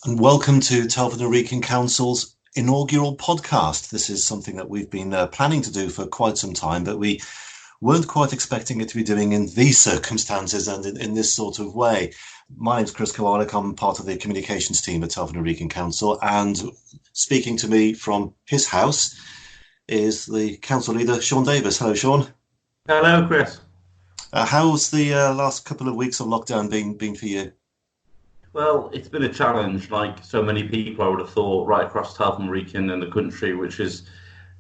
And welcome to Telford Wrekin Council's inaugural podcast. This is something that we've been planning to do for quite some time, but we weren't quite expecting it to be doing in these circumstances and in this sort of way. My name's Chris Kowalik. I'm part of the communications team at Telford Wrekin Council, and speaking to me from his house is the council leader, Shaun Davies. Hello, Shaun. Hello, Chris. How's the last couple of weeks of lockdown been for you? Well, it's been a challenge, like so many people, I would have thought, right across Telford Wrekin and the country, which is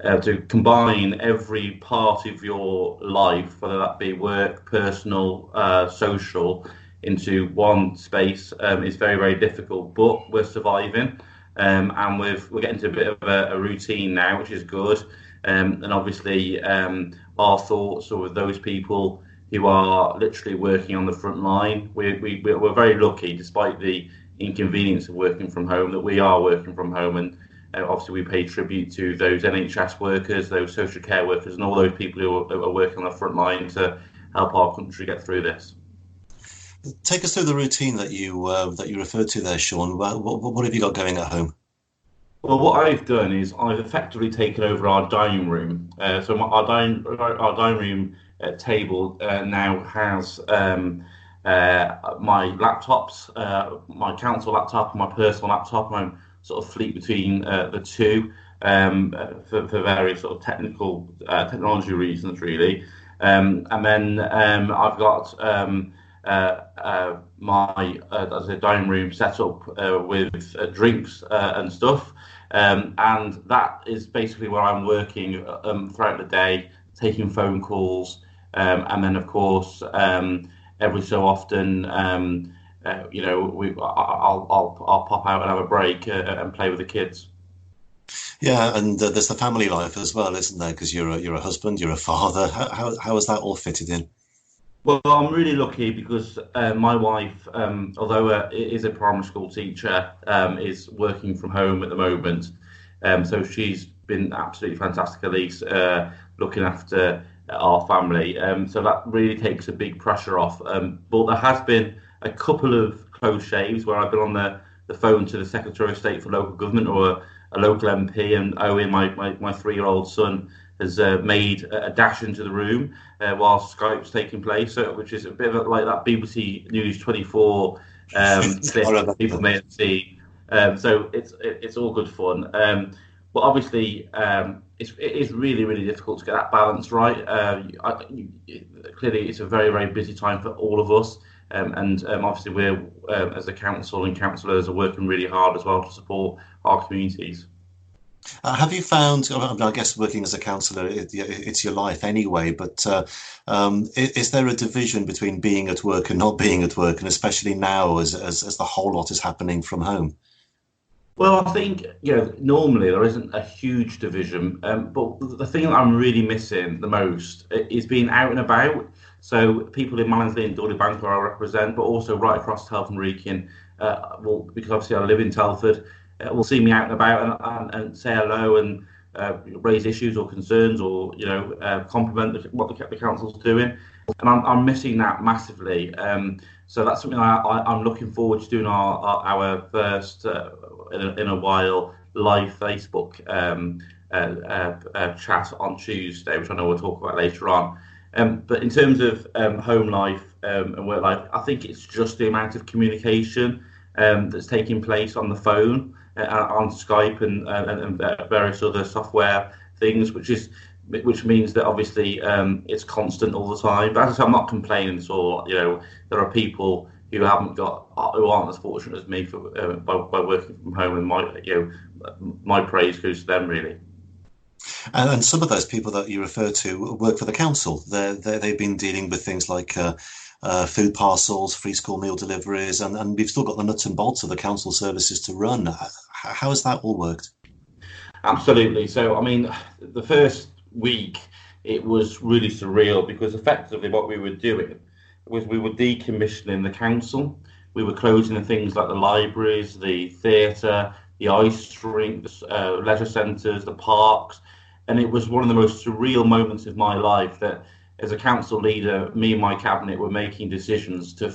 to combine every part of your life, whether that be work, personal, social, into one space is very, very difficult. But we're surviving, and we're getting to a bit of a routine now, which is good. And obviously, our thoughts are with those people who are literally working on the front line. We're very lucky, despite the inconvenience of working from home, that we are working from home. And obviously we pay tribute to those NHS workers, those social care workers, and all those people who are working on the front line to help our country get through this. Take us through the routine that you referred to there, Shaun. What have you got going at home? Well, what I've done is I've effectively taken over our dining room. So our dining room table now has my laptops, my council laptop, and my personal laptop, and I'm sort of fleet between the two for various sort of technology reasons, really. And then I've got my as a dining room set up with drinks and stuff. And that is basically where I'm working throughout the day, taking phone calls, and then of course every so often, I'll pop out and have a break and play with the kids. Yeah, and there's the family life as well, isn't there? Because you're a husband, you're a father. How is that all fitted in? Well, I'm really lucky because my wife, although is a primary school teacher, is working from home at the moment. So she's been absolutely fantastic, Elise, looking after our family. So that really takes a big pressure off. But there has been a couple of close shaves where I've been on the phone to the Secretary of State for Local Government or a local MP, and Owen, my 3-year-old son, has made a dash into the room while Skype's taking place, which is a bit of like that BBC News 24 clip people may have seen. So it's all good fun. But obviously, it is really, really difficult to get that balance right. Clearly, it's a very, very busy time for all of us. And obviously, we're, as a council and councillors, are working really hard as well to support our communities. Have you found, I guess working as a councillor, it's your life anyway, but is there a division between being at work and not being at work, and especially now as the whole lot is happening from home? Well, I think, normally there isn't a huge division, but the thing that I'm really missing the most is being out and about. So people in Mallinsley and Dudley where I represent, but also right across Telford Wrekin, because obviously I live in Telford, will see me out and about and say hello and raise issues or concerns or compliment what the council's doing, and I'm missing that massively. So that's something I'm looking forward to doing our first in a while live Facebook chat on Tuesday, which I know we'll talk about later on. But in terms of home life and work life, I think it's just the amount of communication that's taking place on the phone, on Skype and various other software things, which means that obviously it's constant all the time. But as I say, I'm not complaining at all. There are people who aren't as fortunate as me by working from home, and my praise goes to them, really. And some of those people that you refer to work for the council. They've been dealing with things like food parcels, free school meal deliveries, and we've still got the nuts and bolts of the council services to run. How has that all worked? Absolutely. So, I mean, the first week, it was really surreal because effectively what we were doing was we were decommissioning the council. We were closing the things like the libraries, the theatre, the ice rinks, leisure centres, the parks. And it was one of the most surreal moments of my life that as a council leader, me and my cabinet were making decisions to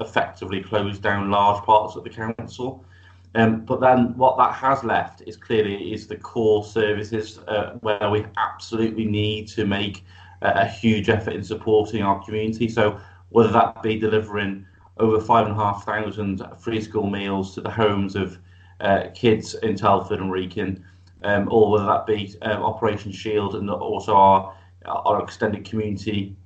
effectively close down large parts of the council. But then what that has left is clearly is the core services where we absolutely need to make a huge effort in supporting our community. So whether that be delivering over 5,500 free school meals to the homes of kids in Telford and Wrekin, or whether that be Operation Shield and also our extended community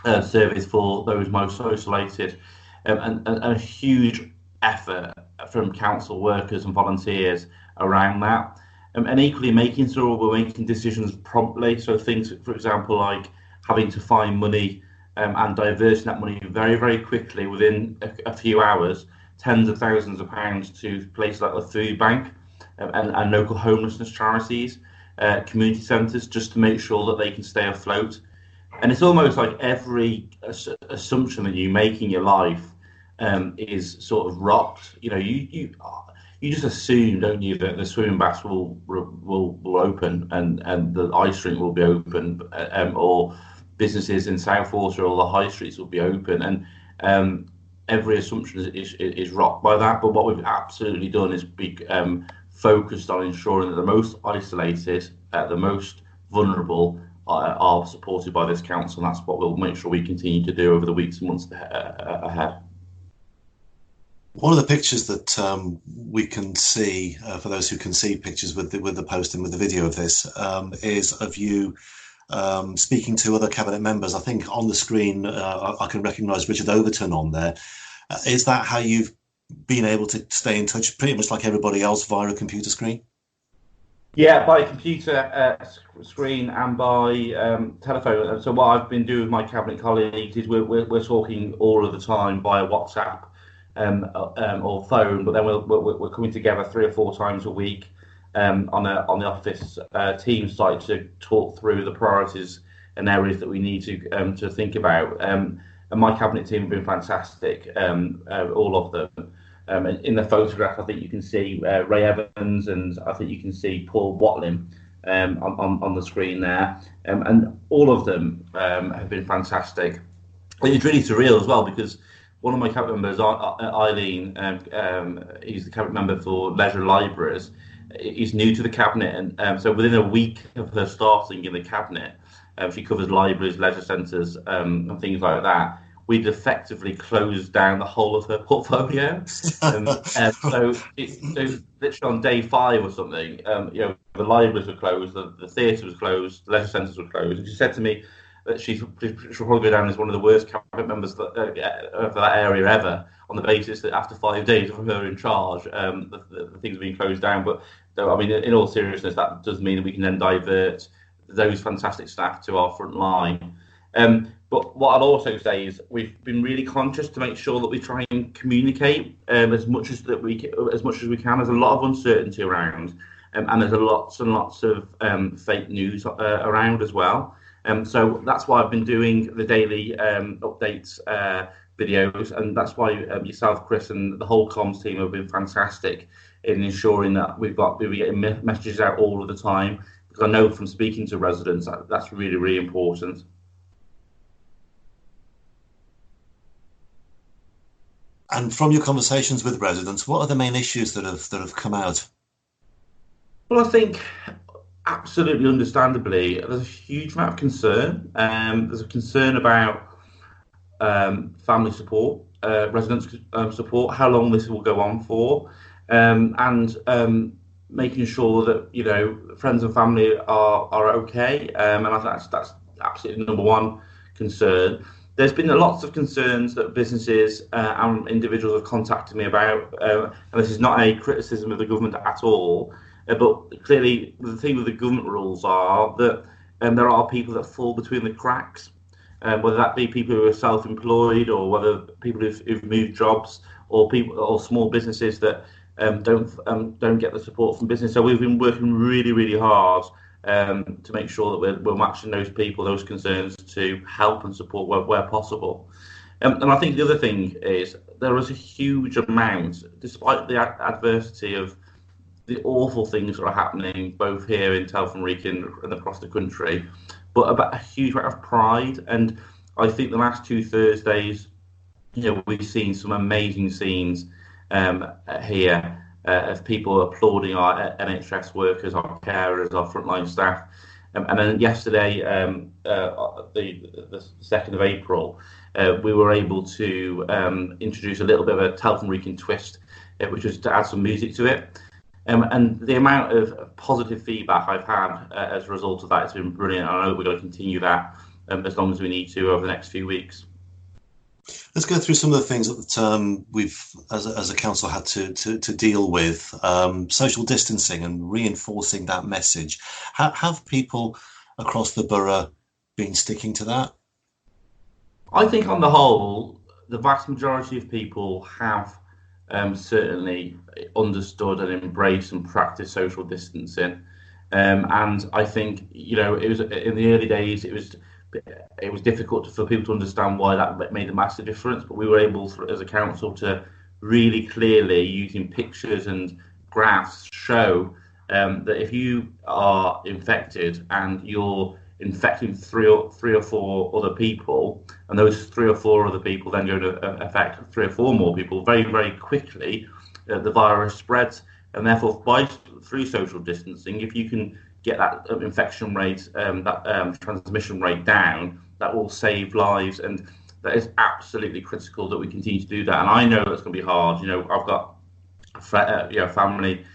service for those most isolated, and a huge effort from council workers and volunteers around that. And equally making sure we're making decisions promptly. So things, for example, like having to find money and diverting that money very, very quickly within a few hours, tens of thousands of pounds to places like the food bank and local homelessness charities, community centres, just to make sure that they can stay afloat. And it's almost like every assumption that you make in your life is sort of rocked. You know, you just assume, don't you, that the swimming baths will open and the ice rink will be open, or businesses in Southwater or the high streets will be open, and every assumption is rocked by that. But what we've absolutely done is be focused on ensuring that the most isolated, the most vulnerable are supported by this council, and that's what we'll make sure we continue to do over the weeks and months ahead. One of the pictures that we can see, for those who can see pictures with the post and with the video of this, is of you speaking to other cabinet members. I think on the screen I can recognise Richard Overton on there. Is that how you've been able to stay in touch, pretty much like everybody else, via a computer screen? Yeah, by computer screen and by telephone. So what I've been doing with my cabinet colleagues is we're talking all of the time via WhatsApp or phone, but then we're coming together 3 or 4 times a week on the office team site to talk through the priorities and areas that we need to think about. And my cabinet team have been fantastic, all of them. In the photograph, I think you can see Ray Evans, and I think you can see Paul Watling on the screen there, and all of them have been fantastic. It's really surreal as well, because one of my cabinet members, Eileen, he's the cabinet member for Leisure Libraries. He's new to the cabinet, and so within a week of her starting in the cabinet, she covers libraries, leisure centres, and things like that. We'd effectively closed down the whole of her portfolio. So literally on day 5 or something, the libraries were closed, the theatre was closed, the leisure centres were closed. And she said to me that she'll probably go down as one of the worst cabinet members for that area ever, on the basis that after 5 days of her in charge, the things are being closed down. But I mean, in all seriousness, that does mean that we can then divert those fantastic staff to our front line. But what I'll also say is we've been really conscious to make sure that we try and communicate as much as we can. There's a lot of uncertainty around, and there's lots and lots of fake news around as well. So that's why I've been doing the daily updates videos, and that's why yourself, Chris, and the whole comms team have been fantastic in ensuring that we're getting messages out all of the time. Because I know from speaking to residents that's really, really important. And from your conversations with residents, what are the main issues that have come out? Well, I think absolutely understandably, there's a huge amount of concern. There's a concern about family support, residents support, how long this will go on for, and making sure that friends and family are okay. And I think that's absolutely number one concern. There's been lots of concerns that businesses and individuals have contacted me about, and this is not a criticism of the government at all, but clearly the thing with the government rules are that there are people that fall between the cracks, whether that be people who are self-employed, or whether people who've moved jobs, or small businesses that don't get the support from business. So we've been working really, really hard to make sure that we're matching those people, those concerns, to help and support where possible. And I think the other thing is there is a huge amount, despite the adversity of the awful things that are happening both here in Telford Wrekin and across the country, but about a huge amount of pride. And I think the last 2 Thursdays, we've seen some amazing scenes here, of people applauding our NHS workers, our carers, our frontline staff. And then yesterday, the 2nd of April, we were able to introduce a little bit of a Telford Wrekin twist, which was to add some music to it. And the amount of positive feedback I've had as a result of that has been brilliant. I know we're going to continue that as long as we need to over the next few weeks. Let's go through some of the things that we've, as a council, had to deal with. Social distancing and reinforcing that message. Have people across the borough been sticking to that? I think on the whole, the vast majority of people have certainly understood and embraced and practiced social distancing. And I think, it was in the early days, it was difficult for people to understand why that made a massive difference, but we were able as a council to really clearly, using pictures and graphs, show that if you are infected and you're infecting three or four other people, and those 3 or 4 other people then go to affect 3 or 4 more people, very, very quickly the virus spreads. And therefore, through social distancing, if you can get that infection rate, that transmission rate down, that will save lives. And that is absolutely critical that we continue to do that. And I know it's going to be hard. I've got a family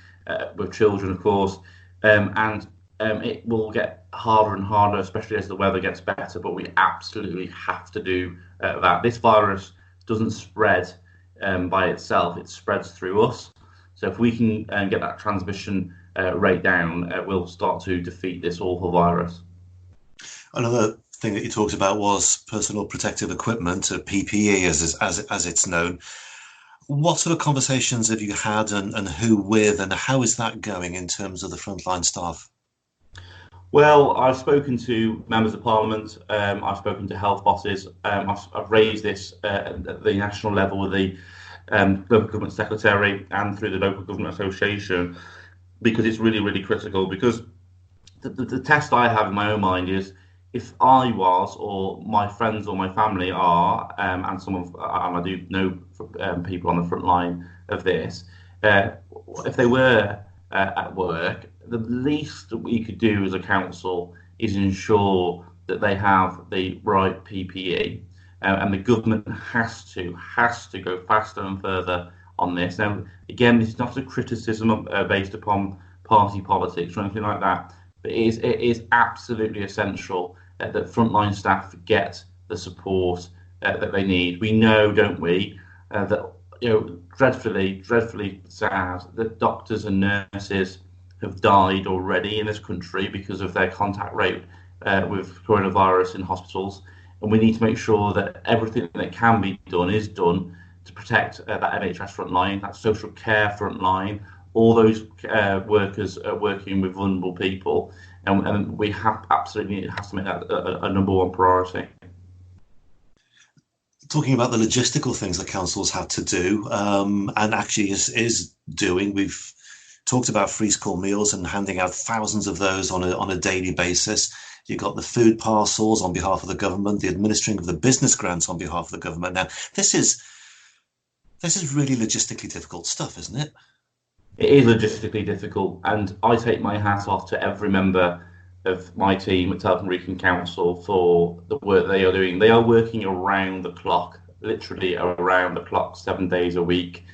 with children, of course, and it will get harder and harder, especially as the weather gets better. But we absolutely have to do that. This virus doesn't spread by itself; it spreads through us. So if we can get that transmission rate down, we'll start to defeat this awful virus. Another thing that you talked about was personal protective equipment, PPE as it's known. What sort of conversations have you had, and who with, and how is that going in terms of the frontline staff? Well, I've spoken to members of Parliament, I've spoken to health bosses, I've raised this at the national level with the local government secretary and through the local government association, because it's really, really critical. Because the test I have in my own mind is, if I was, or my friends or my family are, and I do know people on the front line of this, if they were at work, the least that we could do as a council is ensure that they have the right PPE, and the government has to go faster and further on this. Now, again, this is not a criticism based upon party politics or anything like that, but it is absolutely essential that frontline staff get the support that they need. We know, don't we, that dreadfully sad that doctors and nurses have died already in this country because of their contact rate with coronavirus in hospitals, and we need to make sure that everything that can be done is done to protect that NHS front line, that social care front line, all those workers working with vulnerable people, and we absolutely has to make that a number one priority. Talking about the logistical things that councils had to do, and actually is doing, we've talked about free school meals and handing out thousands of those on a daily basis. You've got the food parcels on behalf of the government, the administering of the business grants on behalf of the government. Now, this is really logistically difficult stuff, isn't it? It is logistically difficult, and I take my hat off to every member of my team at Telford Wrekin Council for the work they are doing. They are working around the clock, literally around the clock, 7 days a week,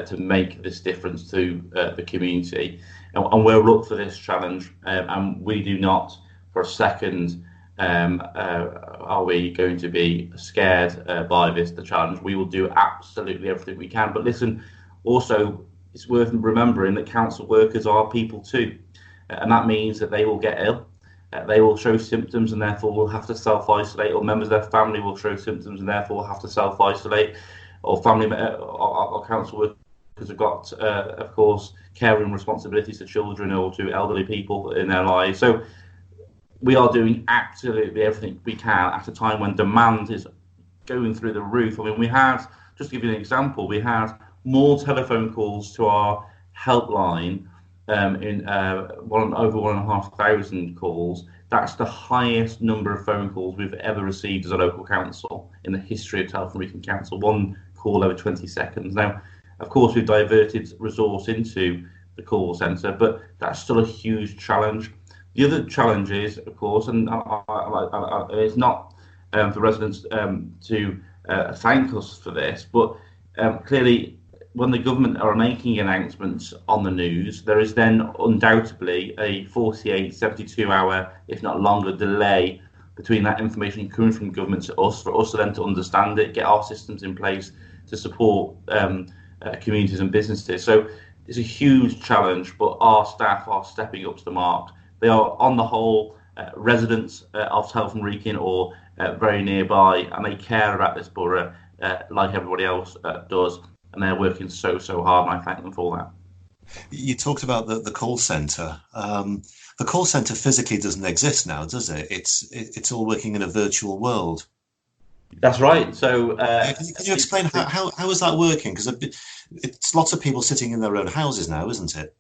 to make this difference to the community. And we're up for this challenge, and we do not for a second are we going to be scared by the challenge. We will do absolutely everything we can. But listen, also, it's worth remembering that council workers are people too, and that means that they will get ill. They will show symptoms and therefore will have to self-isolate, or members of their family will show symptoms and therefore will have to self-isolate, or council workers have got, of course, caring responsibilities to children or to elderly people in their lives. So we are doing absolutely everything we can at a time when demand is going through the roof. I mean, we had, just to give you an example, we had more telephone calls to our helpline in over 1,500 calls. That's the highest number of phone calls we've ever received as a local council in the history of Telford Wrekin Council. One call every 20 seconds. Now, Of course, we've diverted resource into the call centre, but that's still a huge challenge. The other challenge is, of course, and it's not for residents to thank us for this, but clearly when the government are making announcements on the news, there is then undoubtedly a 48, 72 hour, if not longer, delay between that information coming from government to us, for us to then to understand it, get our systems in place to support communities and businesses. So it's a huge challenge, but our staff are stepping up to the mark. They are, on the whole, residents of Telford Wrekin or very nearby, and they care about this borough like everybody else does. And they're working so hard, and I thank them for that. You talked about the call centre. The call centre physically doesn't exist now, does it? It's all working in a virtual world. That's right. So can you explain how is that working? Because it's lots of people sitting in their own houses now, isn't it?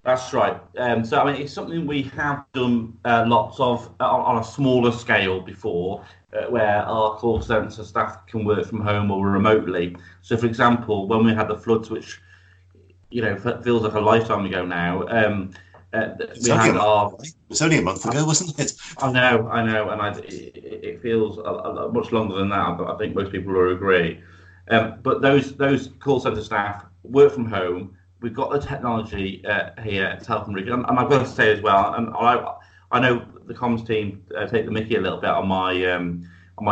That's right. So I mean, it's something we have done lots of on a smaller scale before, where our call centre staff can work from home or remotely. So, for example, when we had the floods, which feels like a lifetime ago now, It's only a month ago, wasn't it? I know, and it feels much longer than that. But I think most people will agree. But those call centre staff work from home. We've got the technology here at Telford Wrekin, and I've got to say as well, and I know the comms team take the mickey a little bit on my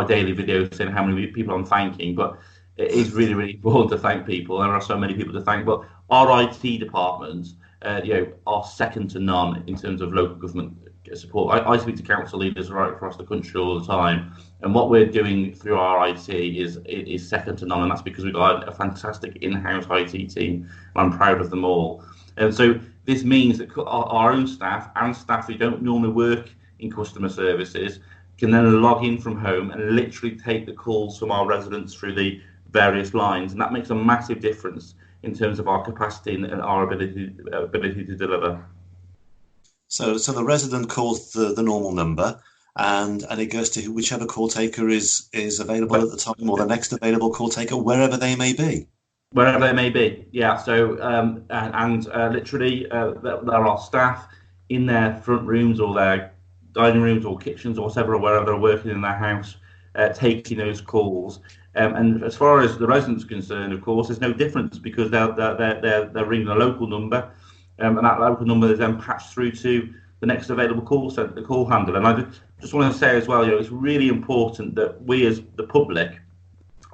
daily videos saying how many people I'm thanking, but it is really, really important to thank people. There are so many people to thank, but our IT departments, are second to none in terms of local government support. I speak to council leaders right across the country all the time, and what we're doing through our IT is second to none, and that's because we've got a fantastic in-house IT team, and I'm proud of them all. And so this means that our own staff and staff who don't normally work in customer services can then log in from home and literally take the calls from our residents through the various lines, and that makes a massive difference in terms of our capacity and our ability to deliver. So the resident calls the normal number, and it goes to whichever call taker is available at the time, or the next available call taker, wherever they may be. Wherever they may be, yeah. So literally, there are staff in their front rooms or their dining rooms or kitchens or whatever, wherever they're working in their house, taking those calls. And as far as the residents are concerned, of course, there's no difference because they're ringing a local number, and that local number is then patched through to the next available call center, the call handler. And I just want to say as well, it's really important that we as the public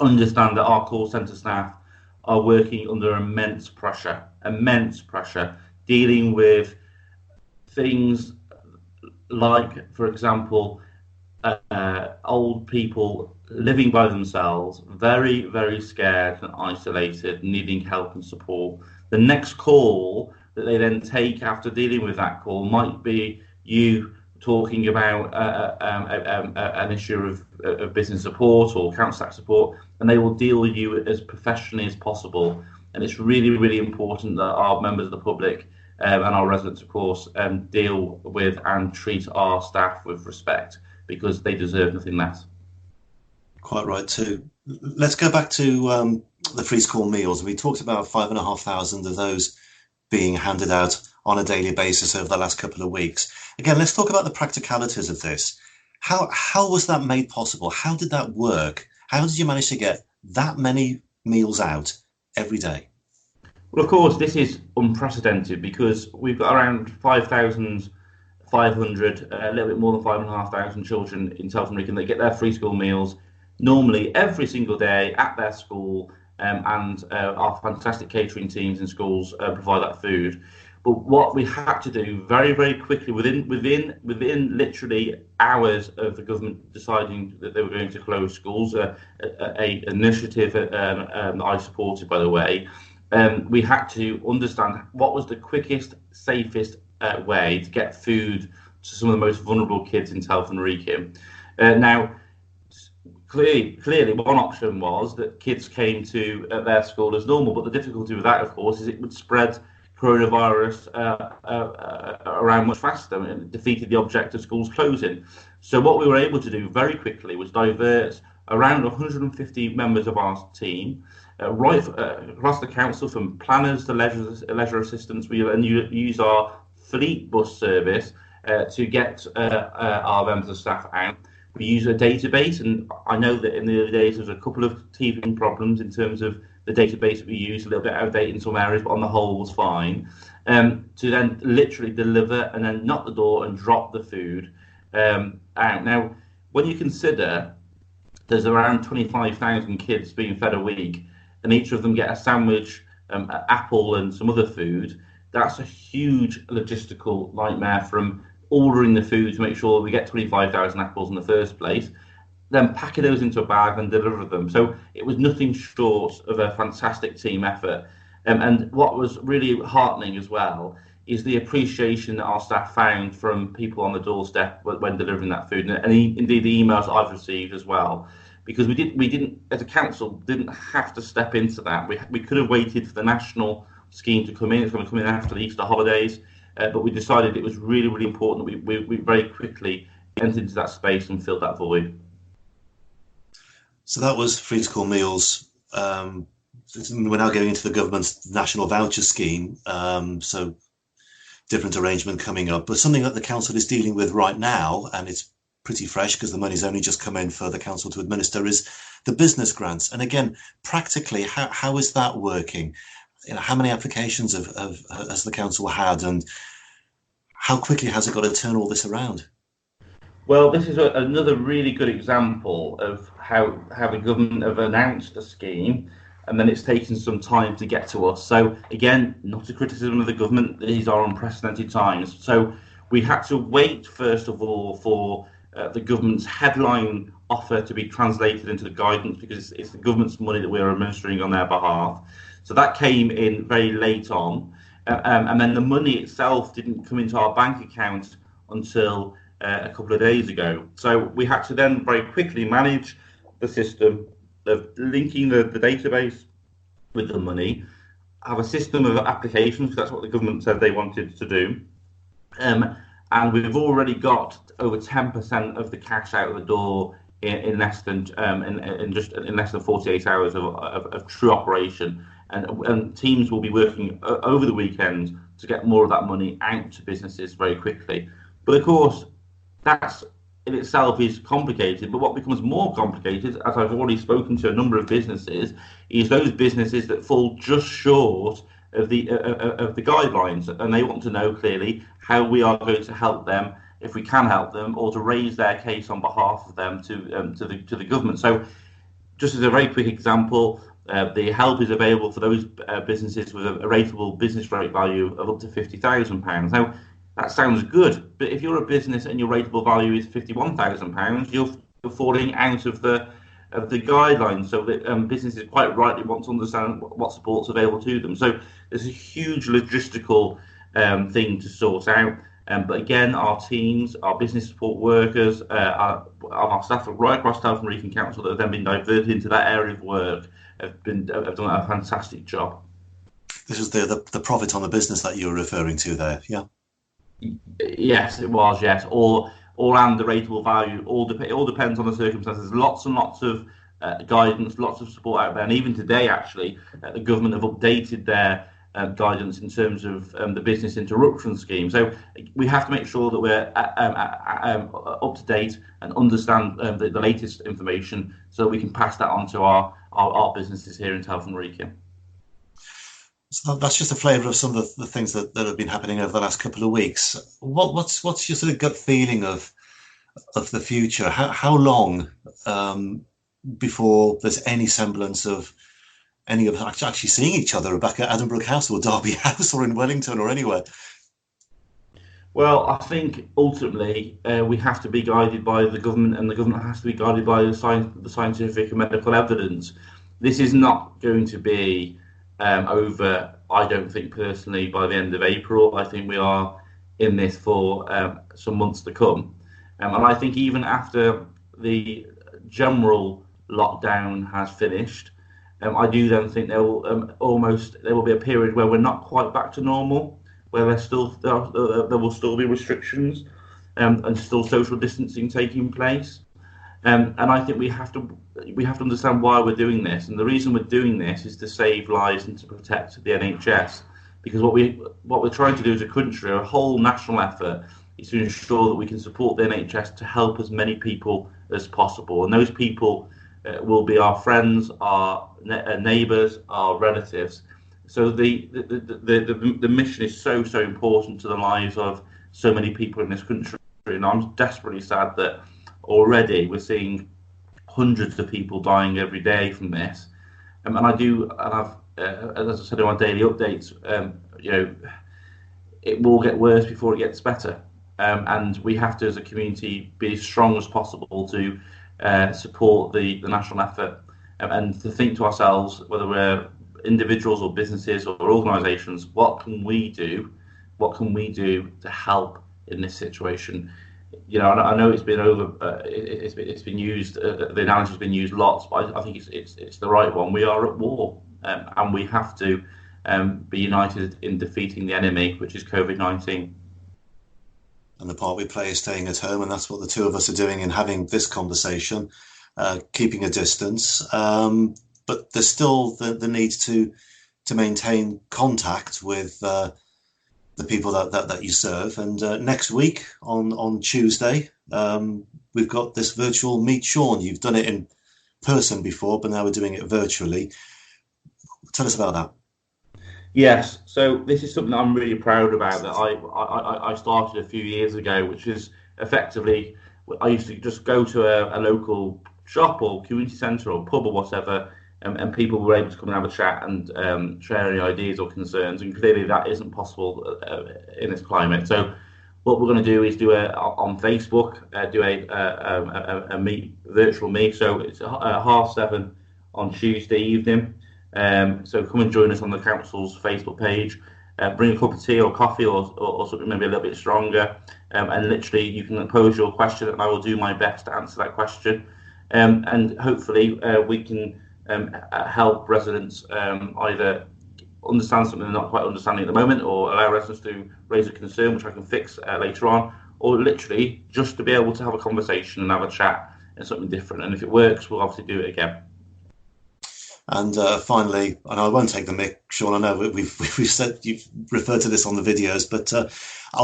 understand that our call centre staff are working under immense pressure, dealing with things like, for example, old people living by themselves, very, very scared and isolated, needing help and support. The next call that they then take after dealing with that call might be you talking about an issue of business support or council tax support, and they will deal with you as professionally as possible. And it's really, really important that our members of the public and our residents, of course, deal with and treat our staff with respect, because they deserve nothing less. Quite right too. Let's go back to the free school meals. We talked about 5,500 of those being handed out on a daily basis over the last couple of weeks. Again, let's talk about the practicalities of this. How was that made possible? How did that work? How did you manage to get that many meals out every day? Well, of course, this is unprecedented because we've got around 5,500, a little bit more than 5,500 children in Telford Wrekin that get their free school meals normally every single day at their school, and our fantastic catering teams in schools provide that food. But what we had to do very, very quickly, within literally hours of the government deciding that they were going to close schools, an initiative I supported, by the way, we had to understand what was the quickest, safest way to get food to some of the most vulnerable kids in Telford Wrekin. Now, clearly, one option was that kids came to their school as normal, but the difficulty with that, of course, is it would spread coronavirus around much faster, and it defeated the object of schools closing. So what we were able to do very quickly was divert around 150 members of our team across the council, from planners to leisure assistants. We use our fleet bus service to get our members of staff out. We use a database, and I know that in the early days there was a couple of teething problems in terms of the database that we used, a little bit outdated in some areas, but on the whole was fine. To then literally deliver and then knock the door and drop the food out. Now, when you consider there's around 25,000 kids being fed a week, and each of them get a sandwich, an apple, and some other food, that's a huge logistical nightmare, from ordering the food to make sure we get 25,000 apples in the first place, then packing those into a bag and deliver them. So it was nothing short of a fantastic team effort. And what was really heartening as well is the appreciation that our staff found from people on the doorstep when delivering that food, and indeed the emails I've received as well. Because we didn't, as a council, didn't have to step into that. We could have waited for the national scheme to come in. It's going to come in after the Easter holidays, but we decided it was really, really important that we very quickly entered into that space and filled that void. So that was free school meals. We're now going into the government's national voucher scheme. So different arrangement coming up, but something that the council is dealing with right now, and it's pretty fresh because the money's only just come in for the council to administer, is the business grants. And again, practically, how is that working? You know, how many applications has the council had, and how quickly has it got to turn all this around? Well, this is another really good example of how the government have announced a scheme and then it's taken some time to get to us. So again, not a criticism of the government, these are unprecedented times. So we had to wait, first of all, for the government's headline offer to be translated into the guidance, because it's the government's money that we're administering on their behalf. So that came in very late on, and then the money itself didn't come into our bank account until a couple of days ago. So we had to then very quickly manage the system of linking the database with the money, have a system of applications, because that's what the government said they wanted to do. And we've already got over 10% of the cash out of the door in less than in less than 48 hours of true operation. And teams will be working over the weekend to get more of that money out to businesses very quickly. But of course, that's in itself is complicated. But what becomes more complicated, as I've already spoken to a number of businesses, is those businesses that fall just short of the guidelines, and they want to know clearly how we are going to help them, if we can help them, or to raise their case on behalf of them to the government. So, just as a very quick example, the help is available for those businesses with a rateable business rate value of up to £50,000. Now, that sounds good, but if you're a business and your rateable value is £51,000, you're falling out of the guidelines. So that businesses quite rightly want to understand what support's available to them. So there's a huge logistical thing to sort out. But again, our teams, our business support workers, our staff right across Telford Wrekin Council that have then been diverted into that area of work have done a fantastic job. This is the profit on the business that you were referring to there, yeah? Yes, it was, yes. Or and the rateable value, it all depends on the circumstances. Lots and lots of guidance, lots of support out there. And even today, actually, the government have updated their guidance in terms of the business interruption scheme. So we have to make sure that we're up to date and understand the latest information so that we can pass that on to our businesses here in Telford Wrekin. So that's just a flavour of some of the things that have been happening over the last couple of weeks. What's your sort of gut feeling of the future? How long before there's any semblance of any of us actually seeing each other back at Addenbrooke House or Derby House or in Wellington or anywhere? Well, I think ultimately we have to be guided by the government, and the government has to be guided by the scientific and medical evidence. This is not going to be over, I don't think personally, by the end of April. I think we are in this for some months to come. And I think even after the general lockdown has finished, I do then think there will be a period where we're not quite back to normal, where there will still be restrictions and still social distancing taking place. And I think we have to understand why we're doing this, and the reason we're doing this is to save lives and to protect the NHS. Because what we're trying to do as a country, a whole national effort, is to ensure that we can support the NHS to help as many people as possible, and those people will be our friends, our neighbours, our relatives. So the mission is so important to the lives of so many people in this country, and I'm desperately sad that already we're seeing hundreds of people dying every day from this. And I've as I said in my daily updates, it will get worse before it gets better, and we have to, as a community, be as strong as possible to support the national effort, and to think to ourselves, whether we're individuals or businesses or organisations, what can we do to help in this situation? I know it's been it's been used. The analogy's been used lots, but I think it's the right one. We are at war, and we have to be united in defeating the enemy, which is COVID-19. And the part we play is staying at home, and that's what the two of us are doing in having this conversation, keeping a distance. But there's still the need to maintain contact with the people that you serve. And next week on Tuesday, we've got this virtual Meet Shaun. You've done it in person before, but now we're doing it virtually. Tell us about that. Yes, so this is something I'm really proud about that I started a few years ago, which is effectively, I used to just go to a local shop or community centre or pub or whatever, and people were able to come and have a chat and share any ideas or concerns, and clearly that isn't possible in this climate. So what we're going to do is do on Facebook, do a meet, virtual meet. So it's 7:30 on Tuesday evening. So come and join us on the council's Facebook page. Bring a cup of tea or coffee or something maybe a little bit stronger, and literally you can pose your question, and I will do my best to answer that question. And hopefully we can help residents either understand something they're not quite understanding at the moment, or allow residents to raise a concern, which I can fix later on, or literally just to be able to have a conversation and have a chat and something different. And if it works, we'll obviously do it again. And finally, and I won't take the mick, Shaun, I know we've said, you've referred to this on the videos, but a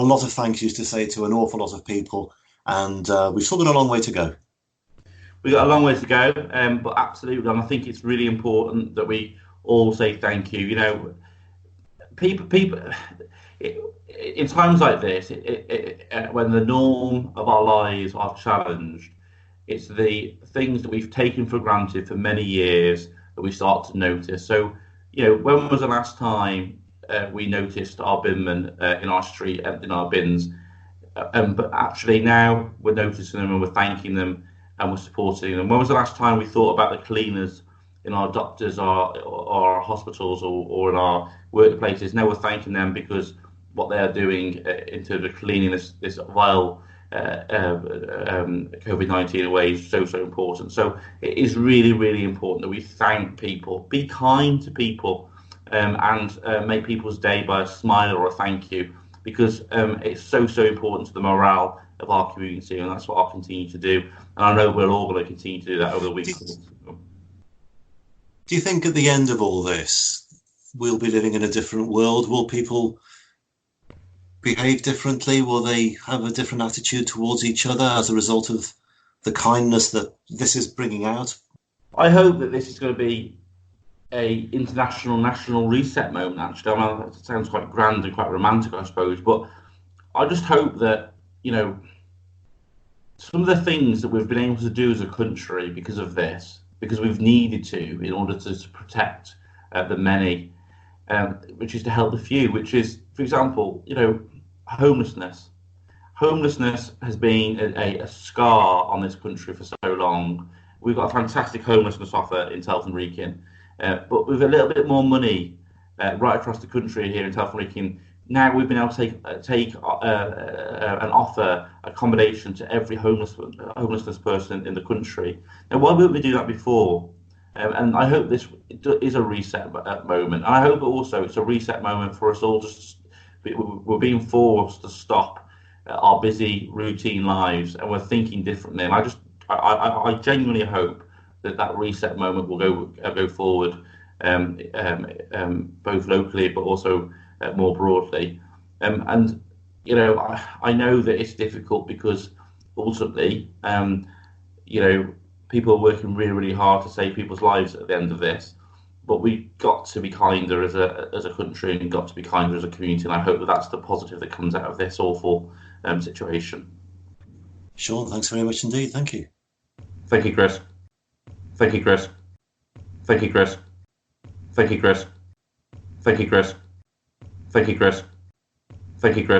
lot of thank yous to say to an awful lot of people, and we've still got a long way to go. We've got a long way to go, but absolutely, and I think it's really important that we all say thank you. People, in times like this, when the norm of our lives are challenged, it's the things that we've taken for granted for many years that we start to notice. So, when was the last time we noticed our binmen in our street emptying our bins? But actually now we're noticing them and we're thanking them and we're supporting them. When was the last time we thought about the cleaners in our doctors or our hospitals or in our workplaces? Now we're thanking them because what they are doing in terms of cleaning this vile COVID-19 away is so important. So it is really, really important that we thank people, be kind to people, and make people's day by a smile or a thank you, because it's so important to the morale of our community, and that's what I'll continue to do. And I know we're all going to continue to do that over the weeks. Do you think at the end of all this, we'll be living in a different world? Will people behave differently? Will they have a different attitude towards each other as a result of the kindness that this is bringing out? I hope that this is going to be a national reset moment, actually. I mean, it sounds quite grand and quite romantic, I suppose, but I just hope that, some of the things that we've been able to do as a country because of this, because we've needed to in order to protect the many, which is to help the few, which is, for example, homelessness. Homelessness has been a scar on this country for so long. We've got a fantastic homelessness offer in Telford Wrekin, but with a little bit more money right across the country here in Telford Wrekin, now we've been able to take and offer accommodation to every homelessness person in the country. Now, why wouldn't we do that before? And I hope this is a reset moment. And I hope also it's a reset moment for us all. We're being forced to stop our busy routine lives, and we're thinking differently. And I genuinely hope that reset moment will go forward, both locally but also more broadly. And I know that it's difficult because ultimately, people are working really, really hard to save people's lives at the end of this. But we've got to be kinder as a country, and got to be kinder as a community. And I hope that that's the positive that comes out of this awful situation. Shaun, thanks very much indeed. Thank you. Thank you, Chris. Thank you, Chris. Thank you, Chris. Thank you, Chris. Thank you, Chris. Thank you, Chris. Thank you, Chris.